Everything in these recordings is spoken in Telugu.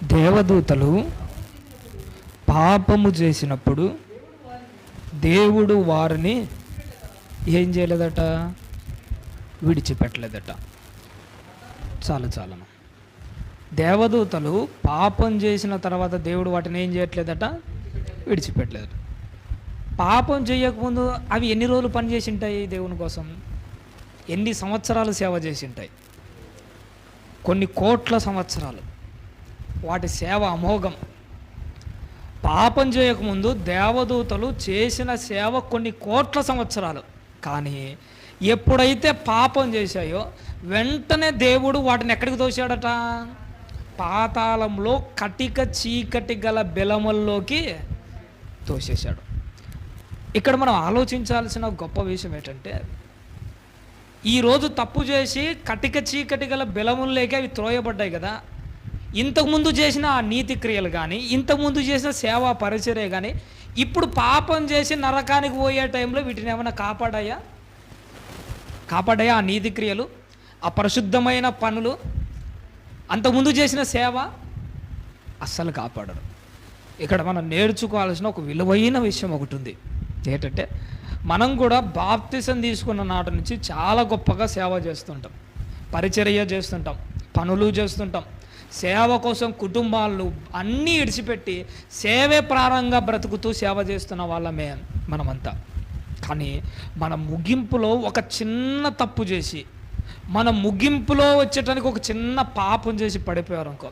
దేవదూతలు పాపము చేసినప్పుడు దేవుడు వారిని ఏం చేయలేదట, విడిచిపెట్టలేదట. చాలు దేవదూతలు పాపం చేసిన తర్వాత దేవుడు వాటిని ఏం చేయట్లేదట, విడిచిపెట్టలేదట. పాపం చేయకముందు అవి ఎన్ని రోజులు పనిచేసి ఉంటాయి దేవుని కోసం, ఎన్ని సంవత్సరాలు సేవ చేసి ఉంటాయి, కొన్ని కోట్ల సంవత్సరాలు. వాటి సేవ అమోఘం. పాపం చేయకముందు దేవదూతలు చేసిన సేవ కొన్ని కోట్ల సంవత్సరాలు. కానీ ఎప్పుడైతే పాపం చేశాయో వెంటనే దేవుడు వాటిని ఎక్కడికి తోశాడట, పాతాళంలో కటిక చీకటి గల బెలముల్లోకి తోసేశాడు. ఇక్కడ మనం ఆలోచించాల్సిన గొప్ప విషయం ఏంటంటే, ఈరోజు తప్పు చేసి కటిక చీకటి గల బెలముల్లోకి అవి త్రోయబడ్డాయి కదా. ఇంతకుముందు చేసిన ఆ నీతి క్రియలు కానీ, ఇంతకుముందు చేసిన సేవా పరిచర్య కానీ, ఇప్పుడు పాపం చేసి నరకానికి పోయే టైంలో వీటిని ఏమైనా కాపాడాయా? ఆ నీతి క్రియలు, ఆ పరిశుద్ధమైన పనులు, అంతకుముందు చేసిన సేవ అస్సలు కాపాడరు. ఇక్కడ మనం నేర్చుకోవాల్సిన ఒక విలువైన విషయం ఒకటి ఉంది. ఏంటంటే, మనం కూడా బాప్తిసం తీసుకున్న నాటి నుంచి చాలా గొప్పగా సేవ చేస్తుంటాం, పరిచర్య చేస్తుంటాం, పనులు చేస్తుంటాం. సేవ కోసం కుటుంబాలు అన్నీ ఇడిచిపెట్టి సేవే ప్రారంభంగా బ్రతుకుతూ సేవ చేస్తున్న వాళ్ళమే మనమంతా. కానీ మన ముగింపులో ఒక చిన్న తప్పు చేసి, మన ముగింపులో వచ్చేటానికి ఒక చిన్న పాపం చేసి పడిపోయారు అనుకో,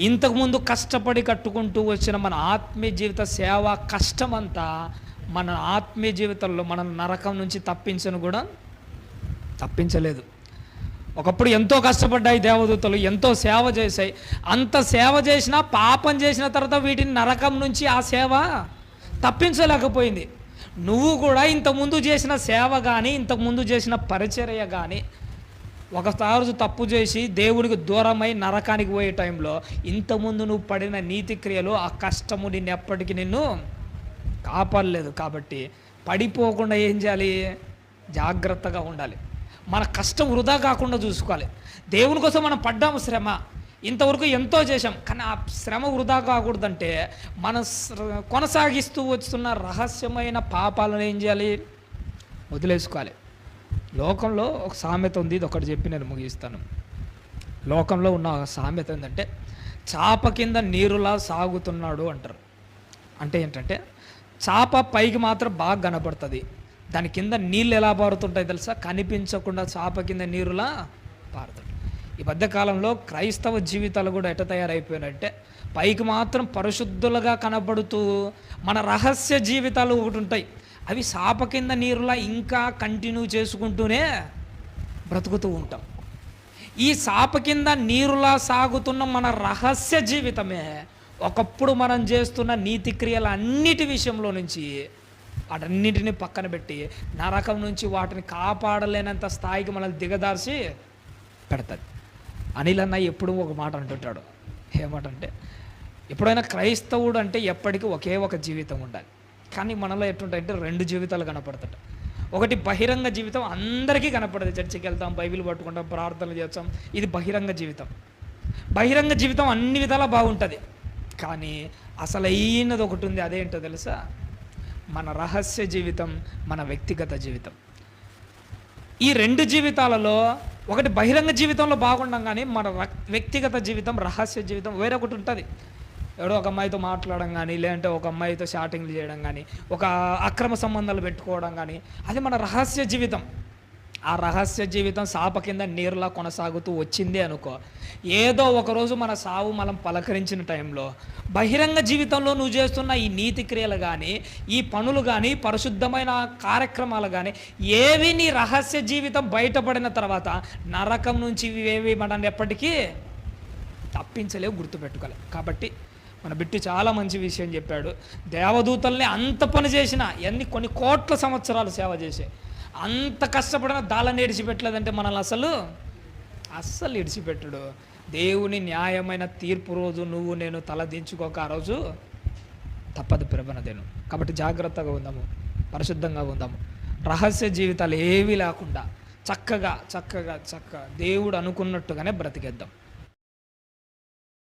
ఇంతకుముందు కష్టపడి కట్టుకుంటూ వచ్చిన మన ఆత్మీయ జీవిత సేవ కష్టమంతా మన ఆత్మీయ జీవితంలో మన నరకం నుంచి తప్పించలేదు. ఒకప్పుడు ఎంతో కష్టపడ్డాయి దేవదూతలు, ఎంతో సేవ చేశాయి. అంత సేవ చేసినా పాపం చేసిన తర్వాత వీటిని నరకం నుంచి ఆ సేవ తప్పించలేకపోయింది. నువ్వు కూడా ఇంతకుముందు చేసిన సేవ కానీ, ఇంతకుముందు చేసిన పరిచర్య కానీ, ఒకసారి తప్పు చేసి దేవుడికి దూరమై నరకానికి పోయే టైంలో ఇంతకుముందు నువ్వు పడిన నీతి క్రియలు, ఆ కష్టము నిన్ను కాపాడలేదు. కాబట్టి పడిపోకుండా ఏం చేయాలి, జాగ్రత్తగా ఉండాలి. మన కష్టం వృధా కాకుండా చూసుకోవాలి. దేవుని కోసం మనం పడ్డాము శ్రమ, ఇంతవరకు ఎంతో చేశాం, కానీ ఆ శ్రమ వృధా కాకూడదంటే మన కొనసాగిస్తూ వస్తున్న రహస్యమైన పాపాలను ఏం చేయాలి, వదిలేసుకోవాలి. లోకంలో ఒక సామెత ఉంది, ఇది ఒకటి చెప్పి నేను ముగిస్తాను. లోకంలో ఉన్న సామెత ఏంటంటే, చాప కింద నీరులా సాగుతున్నాడు అంటారు. అంటే ఏంటంటే, చాప పైకి మాత్రం బాగా కనపడుతుంది, దాని కింద నీళ్ళు ఎలా పారుతుంటాయి తెలుసా, కనిపించకుండా చాప కింద నీరులా పారుతుంది. ఈ మధ్యకాలంలో క్రైస్తవ జీవితాలు కూడా ఎట్ట తయారైపోయినట్టే, పైకి మాత్రం పరిశుద్ధులుగా కనబడుతూ మన రహస్య జీవితాలు ఒకటి ఉంటాయి, అవి చాప కింద నీరులా ఇంకా కంటిన్యూ చేసుకుంటూనే బ్రతుకుతూ ఉంటాం. ఈ చాప కింద నీరులా సాగుతున్న మన రహస్య జీవితమే ఒకప్పుడు మనం చేస్తున్న నీతి క్రియల అన్నిటి విషయంలో నుంచి వాటన్నిటిని పక్కన పెట్టి నరకం నుంచి వాటిని కాపాడలేనంత స్థాయికి మనల్ని దిగదార్చి పెడతాడు. అనిల్ అన్న ఎప్పుడూ ఒక మాట అంటుంటాడు. ఏమాటంటే, ఎప్పుడైనా క్రైస్తవుడు అంటే ఎప్పటికీ ఒకే ఒక జీవితం ఉండాలి. కానీ మనలో ఎట్లుంటాయంటే 2 జీవితాలు కనపడతాడు. ఒకటి బహిరంగ జీవితం, అందరికీ కనపడదు. చర్చికి వెళ్తాం, బైబిల్ పట్టుకుంటాం, ప్రార్థనలు చేస్తాం, ఇది బహిరంగ జీవితం. బహిరంగ జీవితం అన్ని విధాలా బాగుంటుంది. కానీ అసలైనది ఒకటి ఉంది, అదేంటో తెలుసా, మన రహస్య జీవితం, మన వ్యక్తిగత జీవితం. ఈ 2 జీవితాలలో ఒకటి బహిరంగ జీవితంలో బాగుండం, కానీ మన వ్యక్తిగత జీవితం, రహస్య జీవితం వేరొకటి ఉంటుంది. ఎవడో ఒక అమ్మాయితో మాట్లాడడం కానీ, లేదంటే ఒక అమ్మాయితో చాటింగ్లు చేయడం కానీ, ఒక అక్రమ సంబంధాలు పెట్టుకోవడం కానీ, అది మన రహస్య జీవితం. ఆ రహస్య జీవితం చాప కింద నీరులా కొనసాగుతూ వచ్చింది అనుకో, ఏదో ఒకరోజు మన సావు మనం పలకరించిన టైంలో బహిరంగ జీవితంలో నువ్వు చేస్తున్న ఈ నీతి క్రియలు కానీ, ఈ పనులు కానీ, పరిశుద్ధమైన కార్యక్రమాలు కానీ, ఏవి నీ రహస్య జీవితం బయటపడిన తర్వాత నరకం నుంచి ఇవేవి మనల్ని ఎప్పటికీ తప్పించలేవు, గుర్తుపెట్టుకోవాలి. కాబట్టి మన బిట్టు చాలా మంచి విషయం చెప్పాడు. దేవదూతల్ని అంత పని చేసిన, కొన్ని కోట్ల సంవత్సరాలు సేవ చేసే, అంత కష్టపడిన దాళ్ళని ఇడిచిపెట్టలేదంటే మనల్ని అస్సలు ఇడిచిపెట్టడు. దేవుని న్యాయమైన తీర్పు రోజు నువ్వు నేను తలదించుకోక ఆ రోజు తప్పదు ప్రభనదేను. కాబట్టి జాగ్రత్తగా ఉందాము, పరిశుద్ధంగా ఉందాము, రహస్య జీవితాలు ఏవి లేకుండా చక్కగా దేవుడు అనుకున్నట్టుగానే బ్రతికేద్దాం.